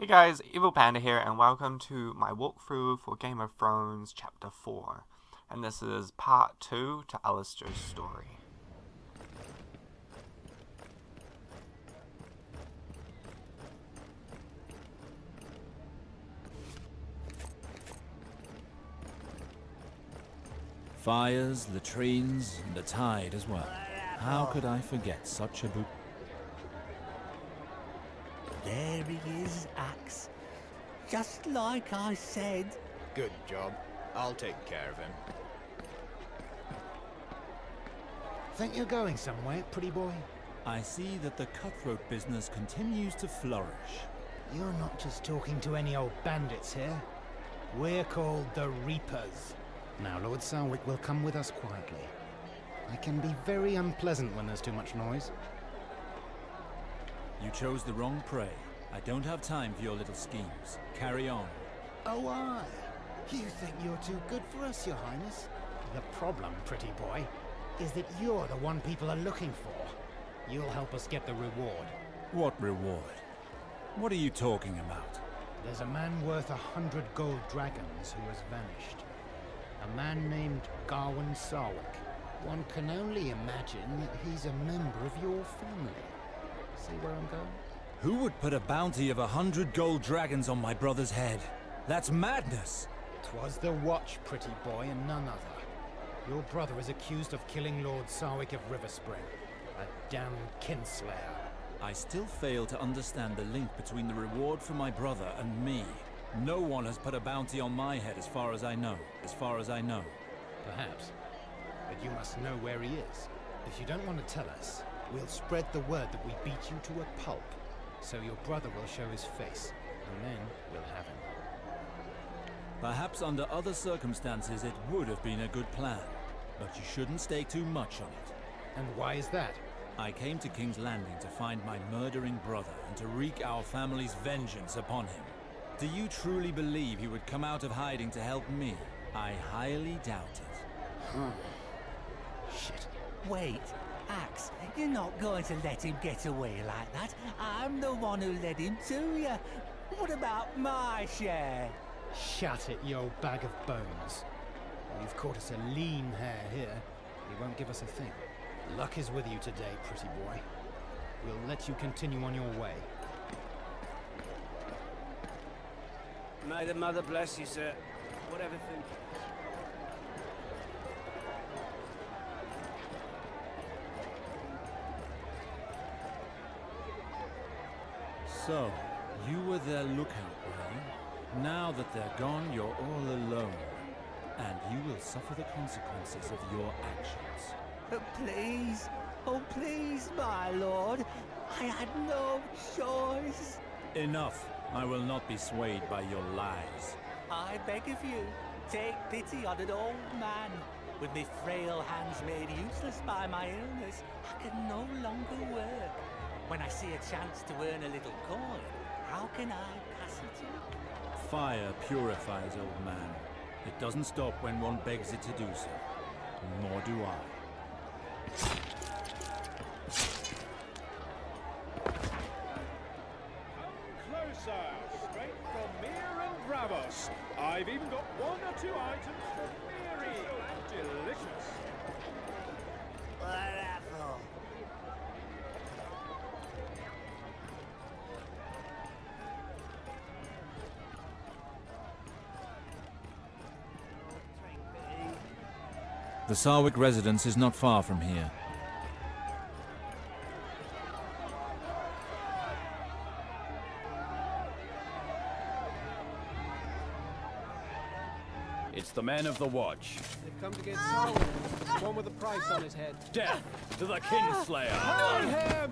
Hey guys, Evil Panda here, and welcome to my walkthrough for Game of Thrones Chapter 4. And this is Part 2 to Alester's story. Fires, latrines, and a tide as well. How could I forget such a boot? There he is, Axe. Just like I said. Good job. I'll take care of him. Think you're going somewhere, pretty boy? I see that the cutthroat business continues to flourish. You're not just talking to any old bandits here. We're called the Reapers. Now, Lord Sarwick will come with us quietly. I can be very unpleasant when there's too much noise. You chose the wrong prey. I don't have time for your little schemes. Carry on. Oh, aye. You think you're too good for us, Your Highness? The problem, pretty boy, is that you're the one people are looking for. You'll help us get the reward. What reward? What are you talking about? There's a man worth 100 gold dragons who has vanished. A man named Garwin Sarwick. One can only imagine that he's a member of your family. See where I'm going? Who would put a bounty of 100 gold dragons on my brother's head? That's madness! 'Twas the Watch, pretty boy, and none other. Your brother is accused of killing Lord Sarwick of Riverspring. A damned kinslayer. I still fail to understand the link between the reward for my brother and me. No one has put a bounty on my head as far as I know. Perhaps. But you must know where he is. If you don't want to tell us, we'll spread the word that we beat you to a pulp. So your brother will show his face, and then we'll have him. Perhaps under other circumstances it would have been a good plan. But you shouldn't stake too much on it. And why is that? I came to King's Landing to find my murdering brother and to wreak our family's vengeance upon him. Do you truly believe he would come out of hiding to help me? I highly doubt it. Shit. Wait, Axe, you're not going to let him get away like that. I'm the one who led him to you. What about my share? Shut it, you old bag of bones. You've caught us a lean hair here. He won't give us a thing. Luck is with you today, pretty boy. We'll let you continue on your way. May the mother bless you, sir. Whatever thing. So, you were their lookout, were you? Now that they're gone, you're all alone. And you will suffer the consequences of your actions. Please, oh please, my lord. I had no choice. Enough. I will not be swayed by your lies. I beg of you, take pity on an old man. With me frail hands made useless by my illness, I can no longer work. When I see a chance to earn a little coin, how can I pass it up? Fire purifies, old man. It doesn't stop when one begs it to do so. Nor do I. Closer, straight from Mir and Bravos. I've even got one or two items for Miri. Delicious. Wonderful. The Sarwick residence is not far from here. It's the men of the Watch. They've come to get sold. One with a price on his head. Death to the Kinslayer! On him!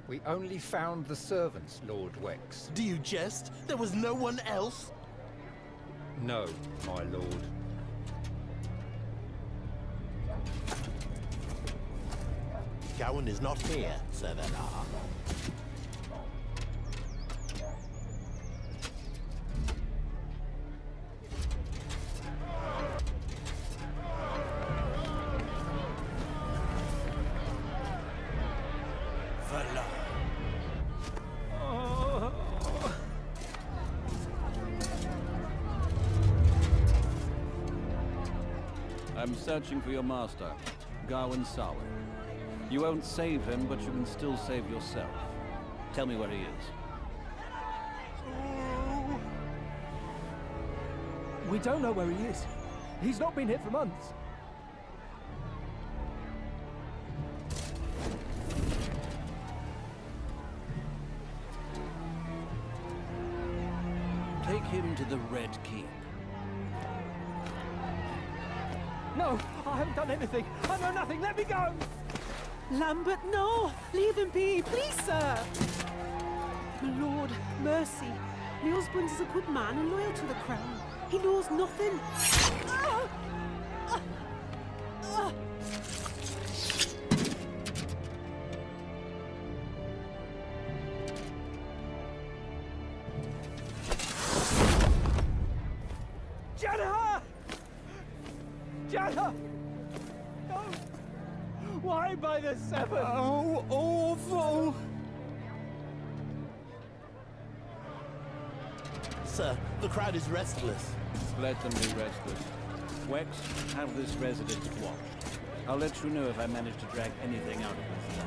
We only found the servants, Lord Wex. Do you jest? There was no one else? No, my lord. Gowan is not here, Sir Velar. I'm searching for your master, Gawain Sarwick. You won't save him, but you can still save yourself. Tell me where he is. We don't know where he is. He's not been hit for months. Take him to the Red Keep. No, I haven't done anything. I know nothing. Let me go. Lambert, no! Leave him be, please, sir! My lord, mercy. My husband is a good man and loyal to the crown. He knows nothing. Jenna! Jenna! No! Why by the seven? Oh, awful! Sir, the crowd is restless. Let them be restless. Wex, have this residence watched. I'll let you know if I manage to drag anything out of this flat.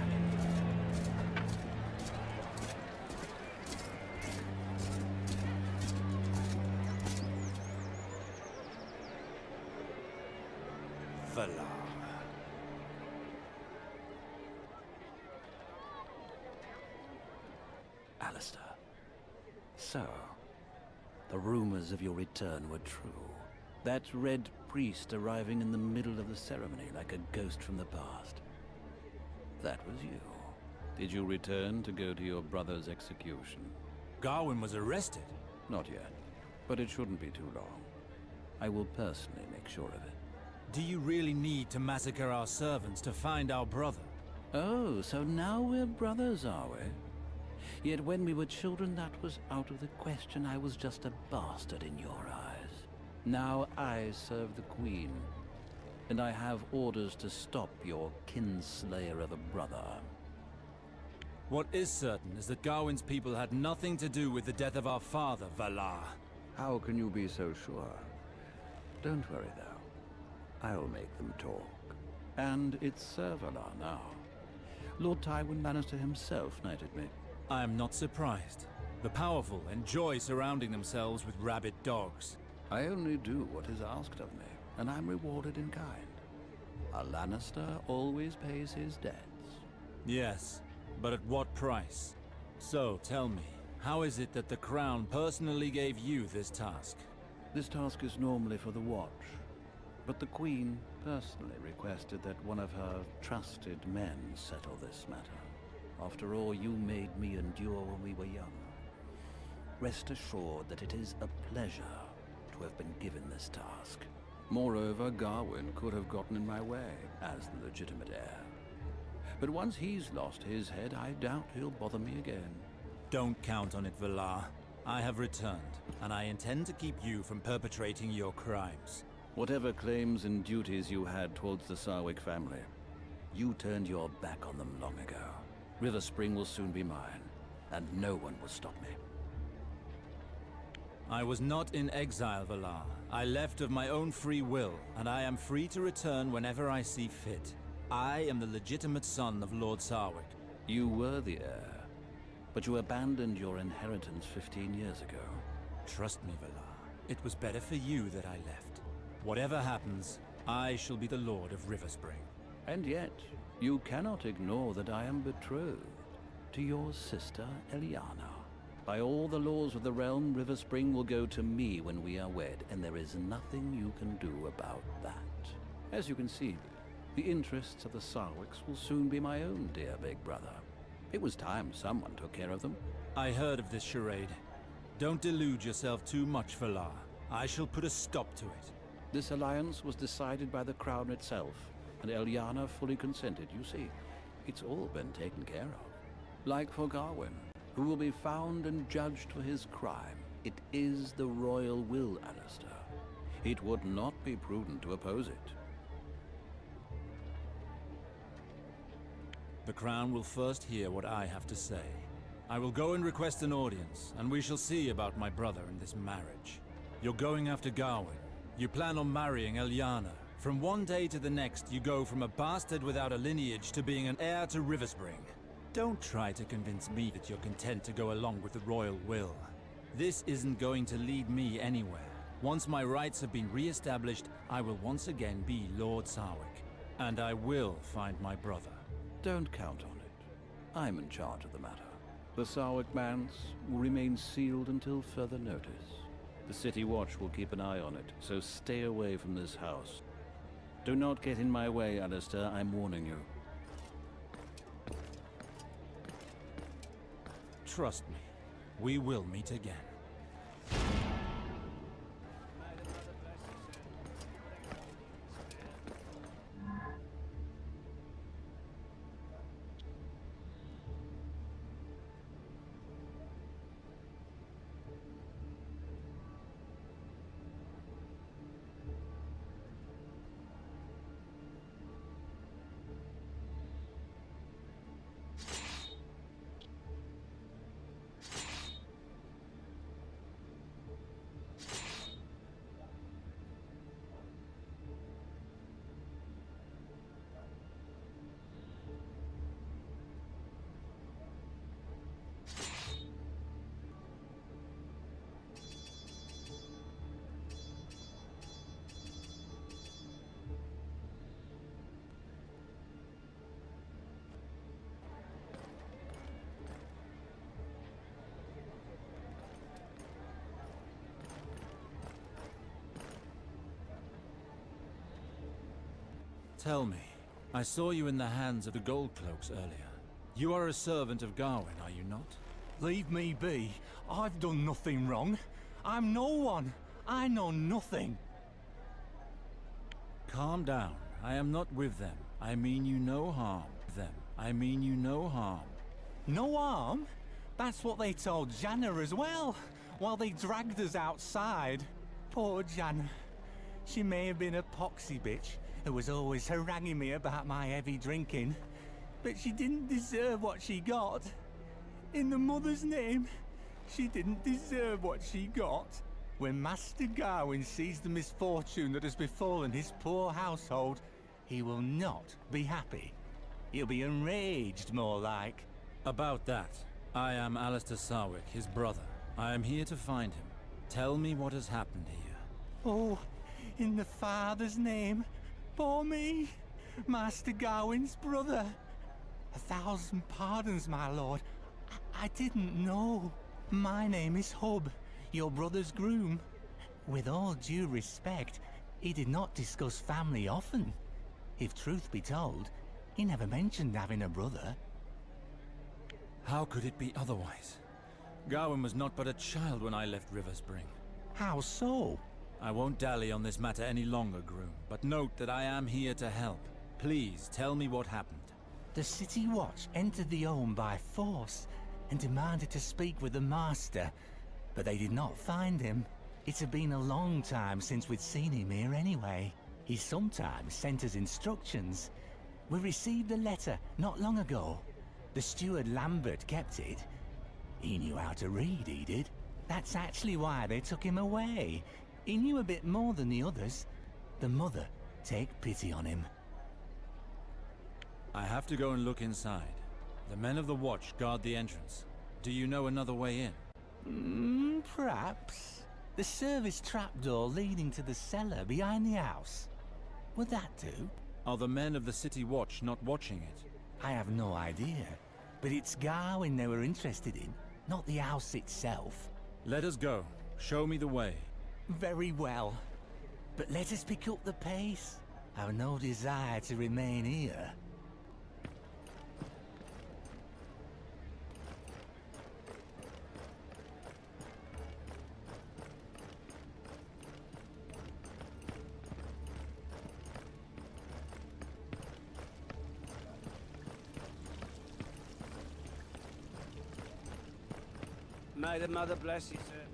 Valar. Alester. So, the rumors of your return were true. That red priest arriving in the middle of the ceremony like a ghost from the past. That was you. Did you return to go to your brother's execution? Gawain was arrested. Not yet, but it shouldn't be too long. I will personally make sure of it. Do you really need to massacre our servants to find our brother? Oh, so now we're brothers, are we? Yet when we were children, that was out of the question. I was just a bastard in your eyes. Now I serve the Queen, and I have orders to stop your kinslayer of a brother. What is certain is that Gawain's people had nothing to do with the death of our father, Valar. How can you be so sure? Don't worry, though. I'll make them talk. And it's Sir Valar now. Lord Tywin Lannister himself knighted me. I am not surprised. The powerful enjoy surrounding themselves with rabid dogs. I only do what is asked of me, and I'm rewarded in kind. A Lannister always pays his debts. Yes, but at what price? So, tell me, how is it that the Crown personally gave you this task? This task is normally for the Watch, but the Queen personally requested that one of her trusted men settle this matter. After all you made me endure when we were young. Rest assured that it is a pleasure to have been given this task. Moreover, Gawain could have gotten in my way as the legitimate heir. But once he's lost his head, I doubt he'll bother me again. Don't count on it, Valar. I have returned, and I intend to keep you from perpetrating your crimes. Whatever claims and duties you had towards the Sarwick family, you turned your back on them long ago. River Spring will soon be mine, and no one will stop me. I was not in exile, Valar. I left of my own free will, and I am free to return whenever I see fit. I am the legitimate son of Lord Sarwick. You were the heir, but you abandoned your inheritance 15 years ago. Trust me, Valar. It was better for you that I left. Whatever happens, I shall be the Lord of River Spring. And yet, you cannot ignore that I am betrothed to your sister, Eliana. By all the laws of the realm, River Spring will go to me when we are wed, and there is nothing you can do about that. As you can see, the interests of the Sarwicks will soon be my own, dear big brother. It was time someone took care of them. I heard of this charade. Don't delude yourself too much, Valar. I shall put a stop to it. This alliance was decided by the Crown itself, and Eliana fully consented, you see. It's all been taken care of. Like for Gawain, who will be found and judged for his crime. It is the royal will, Alester. It would not be prudent to oppose it. The Crown will first hear what I have to say. I will go and request an audience, and we shall see about my brother and this marriage. You're going after Gawain. You plan on marrying Eliana, From one day to the next, you go from a bastard without a lineage to being an heir to Riverspring. Don't try to convince me that you're content to go along with the royal will. This isn't going to lead me anywhere. Once my rights have been re-established, I will once again be Lord Sarwick. And I will find my brother. Don't count on it. I'm in charge of the matter. The Sarwick Manse will remain sealed until further notice. The City Watch will keep an eye on it, so stay away from this house. Do not get in my way, Alester. I'm warning you. Trust me, we will meet again. Tell me, I saw you in the hands of the Gold Cloaks earlier. You are a servant of Gawain, are you not? Leave me be. I've done nothing wrong. I'm no one. I know nothing. Calm down. I am not with them. I mean you no harm. Them. I mean you no harm. No harm? That's what they told Janna as well, while they dragged us outside. Poor Janna. She may have been a poxy bitch who was always haranguing me about my heavy drinking, but she didn't deserve what she got. In the mother's name, she didn't deserve what she got. When Master Gawain sees the misfortune that has befallen his poor household, he will not be happy. He'll be enraged, more like. About that, I am Alester Sarwick, his brother. I am here to find him. Tell me what has happened here. Oh, in the Father's name, poor me, Master Gawain's brother. 1,000 pardons, my lord. I didn't know. My name is Hub, your brother's groom. With all due respect, he did not discuss family often. If truth be told, he never mentioned having a brother. How could it be otherwise? Gawain was not but a child when I left Riverspring. How so? I won't dally on this matter any longer, groom, but note that I am here to help. Please, tell me what happened. The City Watch entered the home by force and demanded to speak with the Master, but they did not find him. It had been a long time since we'd seen him here anyway. He sometimes sent us instructions. We received a letter not long ago. The steward Lambert kept it. He knew how to read, he did. That's actually why they took him away. He knew a bit more than the others. The mother take pity on him. I have to go and look inside. The men of the watch guard the entrance. Do you know another way in? Perhaps. The service trapdoor leading to the cellar behind the house. Would that do? Are the men of the City Watch not watching it? I have no idea. But it's Gawain they were interested in, not the house itself. Let us go. Show me the way. Very well. But let us pick up the pace. I've no desire to remain here. May the mother bless you, sir.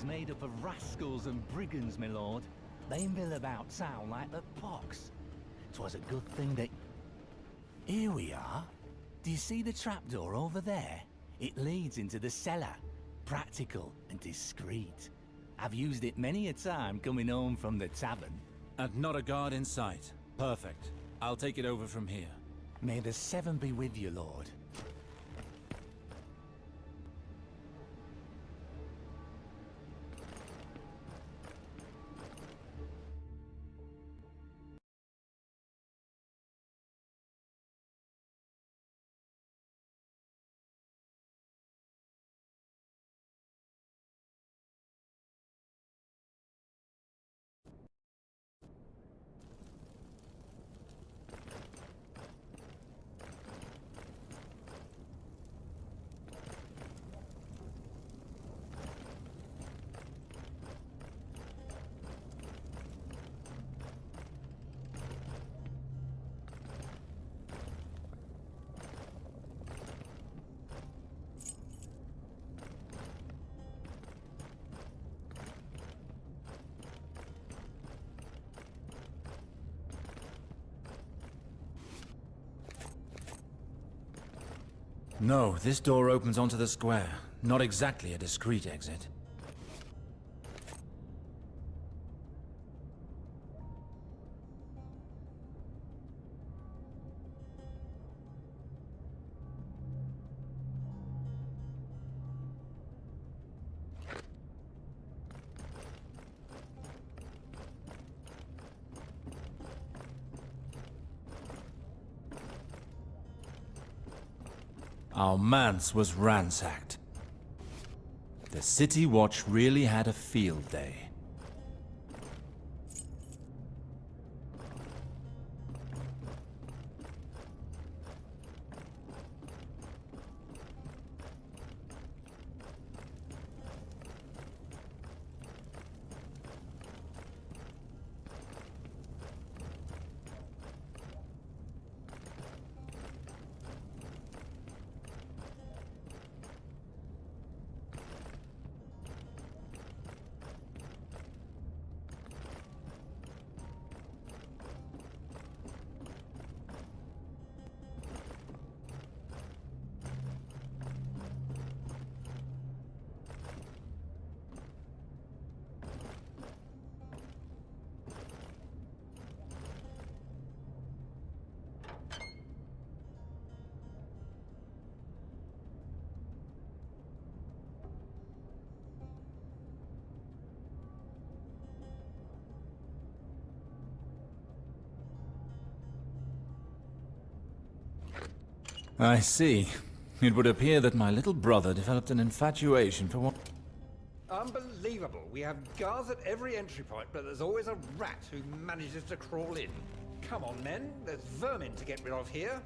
is made up of rascals and brigands, my lord. They mill about town like the pox. 'Twas a good thing that... Here we are. Do you see the trapdoor over there? It leads into the cellar. Practical and discreet. I've used it many a time coming home from the tavern. And not a guard in sight. Perfect. I'll take it over from here. May the seven be with you, lord. No, this door opens onto the square. Not exactly a discreet exit. Our manse was ransacked. The City Watch really had a field day. I see. It would appear that my little brother developed an infatuation for what... Unbelievable. We have guards at every entry point, but there's always a rat who manages to crawl in. Come on, men. There's vermin to get rid of here.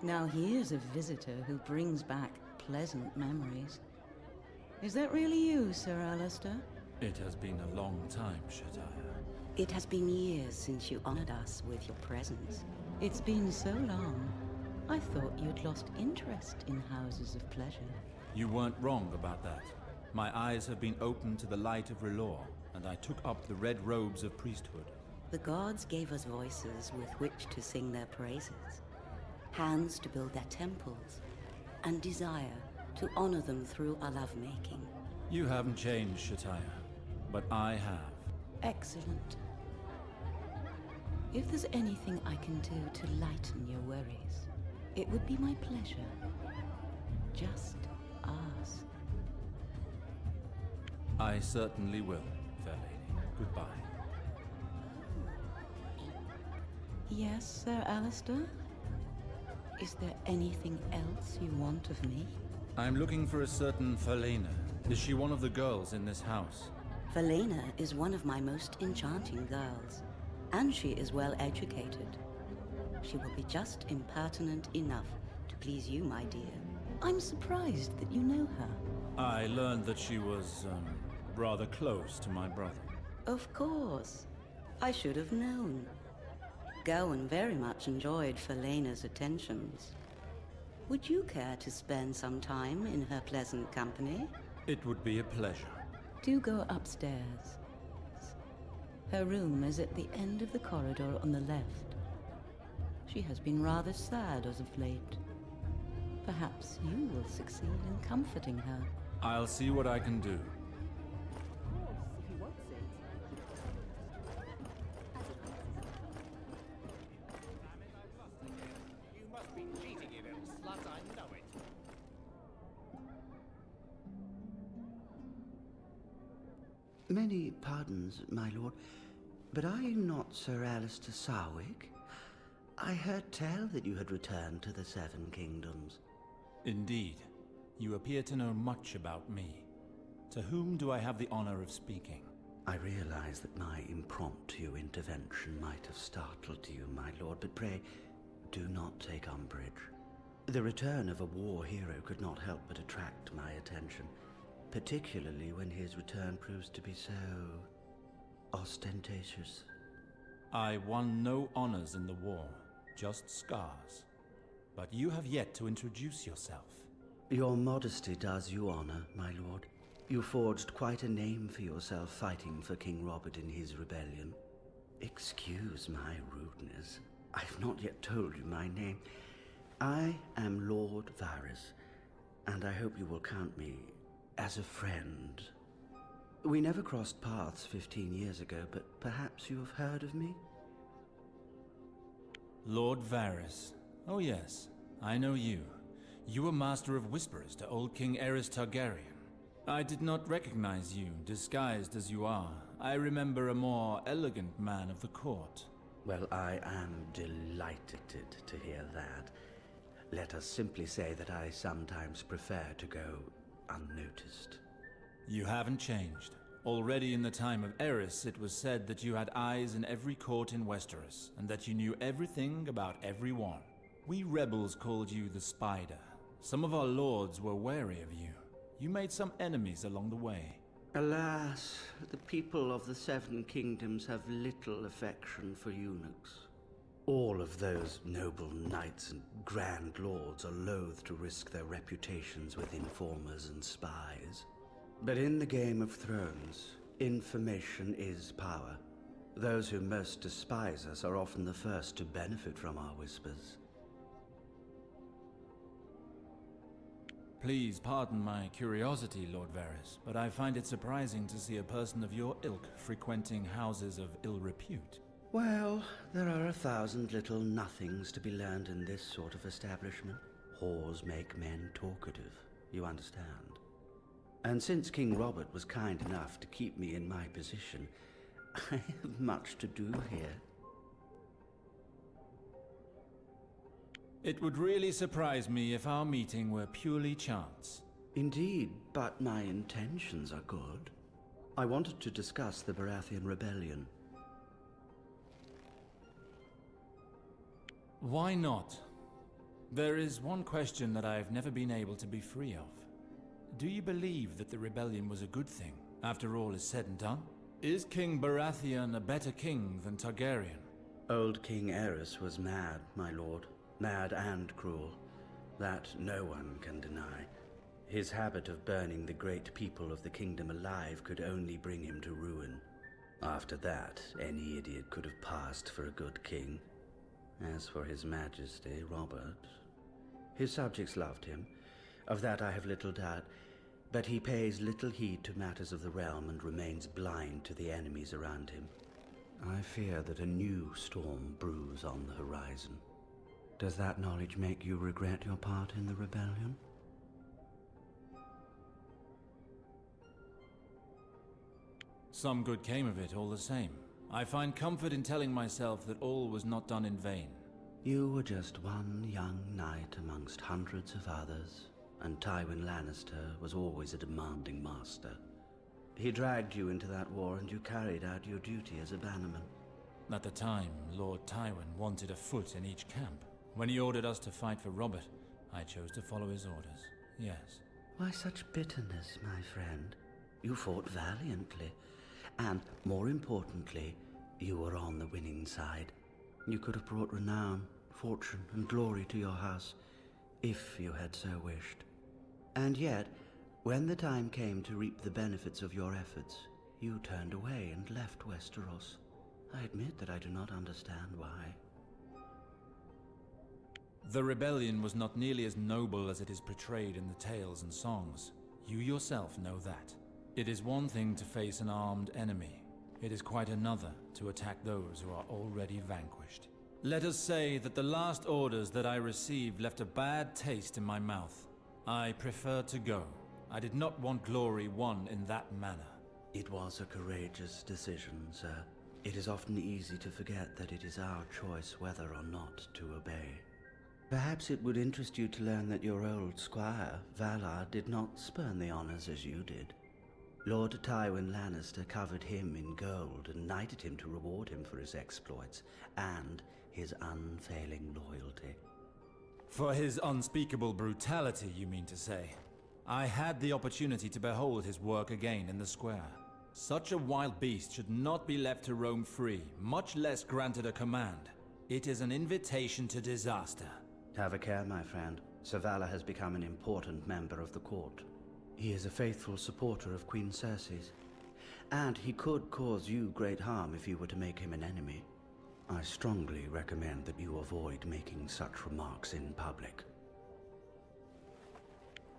Now here's a visitor who brings back pleasant memories. Is that really you, Sir Alester? It has been a long time, Shataya. It has been years since you honored us with your presence. It's been so long. I thought you'd lost interest in houses of pleasure. You weren't wrong about that. My eyes have been opened to the light of Relor, and I took up the red robes of priesthood. The gods gave us voices with which to sing their praises, hands to build their temples, and desire to honor them through our lovemaking. You haven't changed, Shataya, but I have. Excellent. If there's anything I can do to lighten your worries, it would be my pleasure. Just ask. I certainly will, fair lady. Goodbye. Yes, Sir Alester? Is there anything else you want of me? I'm looking for a certain Falena. Is she one of the girls in this house? Falena is one of my most enchanting girls, and she is well educated. She will be just impertinent enough to please you, my dear. I'm surprised that you know her. I learned that she was, rather close to my brother. Of course. I should have known. Gawain very much enjoyed Falena's attentions. Would you care to spend some time in her pleasant company? It would be a pleasure. Do go upstairs. Her room is at the end of the corridor on the left. She has been rather sad as of late. Perhaps you will succeed in comforting her. I'll see what I can do. You must be cheating, you little slut, I know it. Many pardons, my lord, but are you not Sir Alester Sarwick? I heard tell that you had returned to the Seven Kingdoms. Indeed. You appear to know much about me. To whom do I have the honor of speaking? I realize that my impromptu intervention might have startled you, my lord, but pray, do not take umbrage. The return of a war hero could not help but attract my attention, particularly when his return proves to be so ostentatious. I won no honors in the war, just scars. But you have yet to introduce yourself. Your modesty does you honor, my lord. You forged quite a name for yourself fighting for King Robert in his rebellion. Excuse my rudeness. I've not yet told you my name. I am Lord Varys, and I hope you will count me as a friend. We never crossed paths 15 years ago, but perhaps you have heard of me? Lord Varys. Oh yes, I know you. You were Master of Whisperers to old King Aerys Targaryen. I did not recognize you, disguised as you are. I remember a more elegant man of the court. Well, I am delighted to hear that. Let us simply say that I sometimes prefer to go unnoticed. You haven't changed. Already in the time of Aerys, it was said that you had eyes in every court in Westeros, and that you knew everything about everyone. We rebels called you the Spider. Some of our lords were wary of you. You made some enemies along the way. Alas, the people of the Seven Kingdoms have little affection for eunuchs. All of those noble knights and grand lords are loath to risk their reputations with informers and spies. But in the Game of Thrones, information is power. Those who most despise us are often the first to benefit from our whispers. Please pardon my curiosity, Lord Varys, but I find it surprising to see a person of your ilk frequenting houses of ill repute. Well, there are 1,000 little nothings to be learned in this sort of establishment. Whores make men talkative, you understand. And since King Robert was kind enough to keep me in my position, I have much to do here. It would really surprise me if our meeting were purely chance. Indeed, but my intentions are good. I wanted to discuss the Baratheon rebellion. Why not? There is one question that I've never been able to be free of. Do you believe that the rebellion was a good thing, after all is said and done? Is King Baratheon a better king than Targaryen? Old King Aerys was mad, my lord. Mad and cruel. That no one can deny. His habit of burning the great people of the kingdom alive could only bring him to ruin. After that, any idiot could have passed for a good king. As for his majesty, Robert, his subjects loved him. Of that I have little doubt. But he pays little heed to matters of the realm and remains blind to the enemies around him. I fear that a new storm brews on the horizon. Does that knowledge make you regret your part in the rebellion? Some good came of it all the same. I find comfort in telling myself that all was not done in vain. You were just one young knight amongst hundreds of others, and Tywin Lannister was always a demanding master. He dragged you into that war and you carried out your duty as a bannerman. At the time, Lord Tywin wanted a foot in each camp. When he ordered us to fight for Robert, I chose to follow his orders, yes. Why such bitterness, my friend? You fought valiantly, and more importantly, you were on the winning side. You could have brought renown, fortune, and glory to your house, if you had so wished. And yet, when the time came to reap the benefits of your efforts, you turned away and left Westeros. I admit that I do not understand why. The rebellion was not nearly as noble as it is portrayed in the tales and songs. You yourself know that. It is one thing to face an armed enemy. It is quite another to attack those who are already vanquished. Let us say that the last orders that I received left a bad taste in my mouth. I preferred to go. I did not want glory won in that manner. It was a courageous decision, sir. It is often easy to forget that it is our choice whether or not to obey. Perhaps it would interest you to learn that your old squire, Valar, did not spurn the honors as you did. Lord Tywin Lannister covered him in gold and knighted him to reward him for his exploits and his unfailing loyalty. For his unspeakable brutality, you mean to say? I had the opportunity to behold his work again in the square. Such a wild beast should not be left to roam free, much less granted a command. It is an invitation to disaster. Have a care, my friend. Sir Valar has become an important member of the court. He is a faithful supporter of Queen Cersei's, and he could cause you great harm if you were to make him an enemy. I strongly recommend that you avoid making such remarks in public.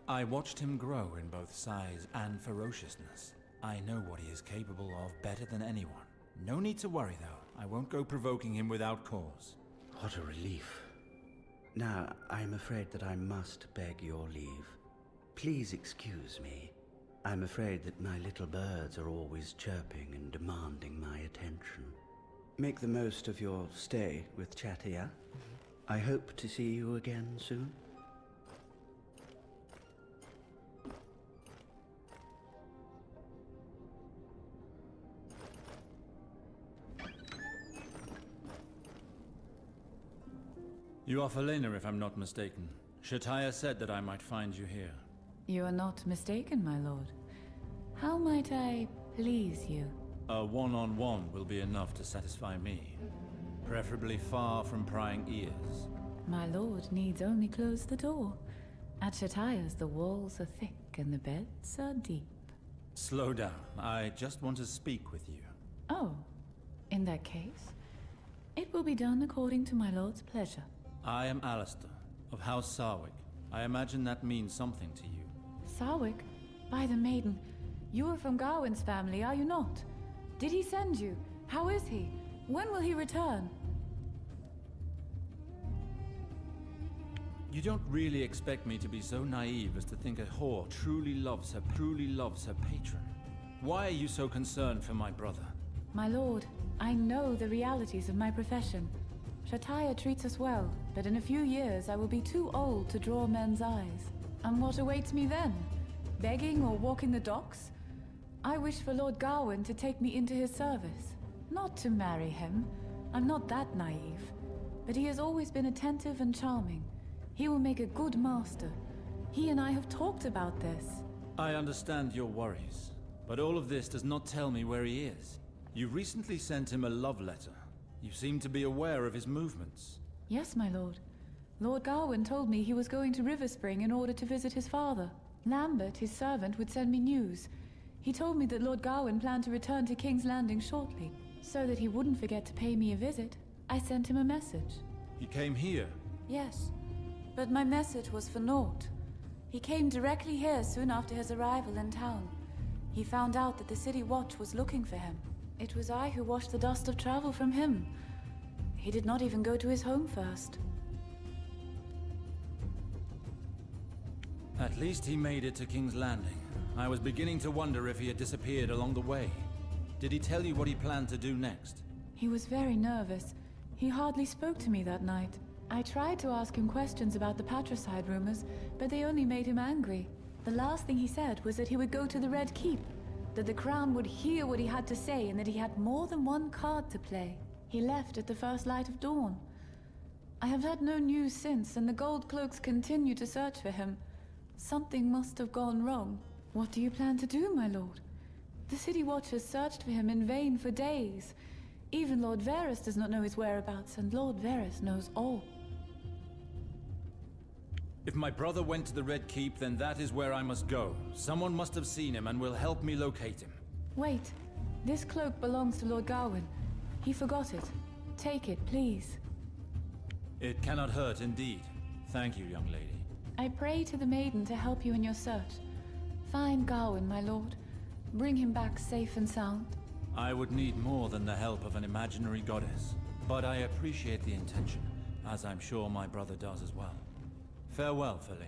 I watched him grow in both size and ferociousness. I know what he is capable of better than anyone. No need to worry, though. I won't go provoking him without cause. What a relief. Now, I'm afraid that I must beg your leave. Please excuse me. I'm afraid that my little birds are always chirping and demanding my attention. Make the most of your stay with Chatia. I hope to see you again soon. You are Felena, if I'm not mistaken. Chatia said that I might find you here. You are not mistaken, my lord. How might I please you? A one-on-one will be enough to satisfy me. Preferably far from prying ears. My lord needs only close the door. At Chatia's, the walls are thick and the beds are deep. Slow down. I just want to speak with you. Oh, in that case, it will be done according to my lord's pleasure. I am Alester, of House Sarwick. I imagine that means something to you. Sarwick? By the maiden, you are from Gawain's family, are you not? Did he send you? How is he? When will he return? You don't really expect me to be so naive as to think a whore truly loves her patron. Why are you so concerned for my brother? My lord, I know the realities of my profession. Chatia treats us well, but in a few years I will be too old to draw men's eyes. And what awaits me then? Begging or walking the docks? I wish for Lord Gawain to take me into his service. Not to marry him. I'm not that naive. But he has always been attentive and charming. He will make a good master. He and I have talked about this. I understand your worries, but all of this does not tell me where he is. You recently sent him a love letter. You seem to be aware of his movements. Yes, my lord. Lord Gawain told me he was going to River Spring in order to visit his father. Lambert, his servant, would send me news. He told me that Lord Gawain planned to return to King's Landing shortly. So that he wouldn't forget to pay me a visit, I sent him a message. He came here? Yes, but my message was for naught. He came directly here soon after his arrival in town. He found out that the City Watch was looking for him. It was I who washed the dust of travel from him. He did not even go to his home first. At least he made it to King's Landing. I was beginning to wonder if he had disappeared along the way. Did he tell you what he planned to do next? He was very nervous. He hardly spoke to me that night. I tried to ask him questions about the patricide rumors, but they only made him angry. The last thing he said was that he would go to the Red Keep, that the Crown would hear what he had to say, and that he had more than one card to play. He left at the first light of dawn. I have had no news since, and the Gold Cloaks continue to search for him. Something must have gone wrong. What do you plan to do, my lord? The City Watch has searched for him in vain for days. Even Lord Varys does not know his whereabouts, and Lord Varys knows all. If my brother went to the Red Keep, then that is where I must go. Someone must have seen him and will help me locate him. Wait. This cloak belongs to Lord Gawain. He forgot it. Take it, please. It cannot hurt, indeed. Thank you, young lady. I pray to the maiden to help you in your search. Find Gawain, my lord. Bring him back safe and sound. I would need more than the help of an imaginary goddess. But I appreciate the intention, as I'm sure my brother does as well. Farewell, Felina.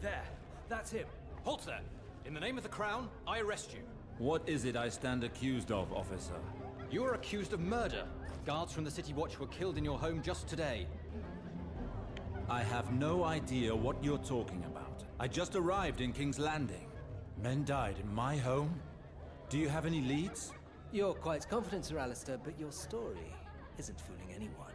There, that's him. Halt there! In the name of the Crown, I arrest you. What is it I stand accused of, officer? You are accused of murder. Guards from the City Watch were killed in your home just today. I have no idea what you're talking about. I just arrived in King's Landing. Men died in my home? Do you have any leads? You're quite confident, Sir Alester, but your story isn't fooling anyone.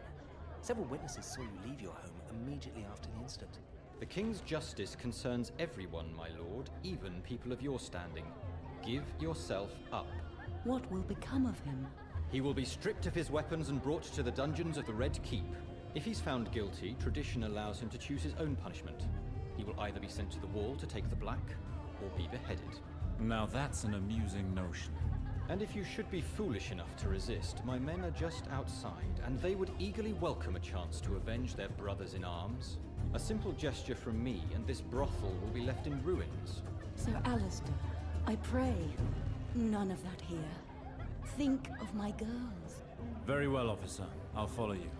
Several witnesses saw you leave your home immediately after the incident. The King's justice concerns everyone, my lord, even people of your standing. Give yourself up. What will become of him? He will be stripped of his weapons and brought to the dungeons of the Red Keep. If he's found guilty, tradition allows him to choose his own punishment. He will either be sent to the wall to take the black, or be beheaded. Now that's an amusing notion. And if you should be foolish enough to resist, my men are just outside, and they would eagerly welcome a chance to avenge their brothers in arms. A simple gesture from me, and this brothel will be left in ruins. Sir Alester, I pray, none of that here. Think of my girls. Very well, officer. I'll follow you.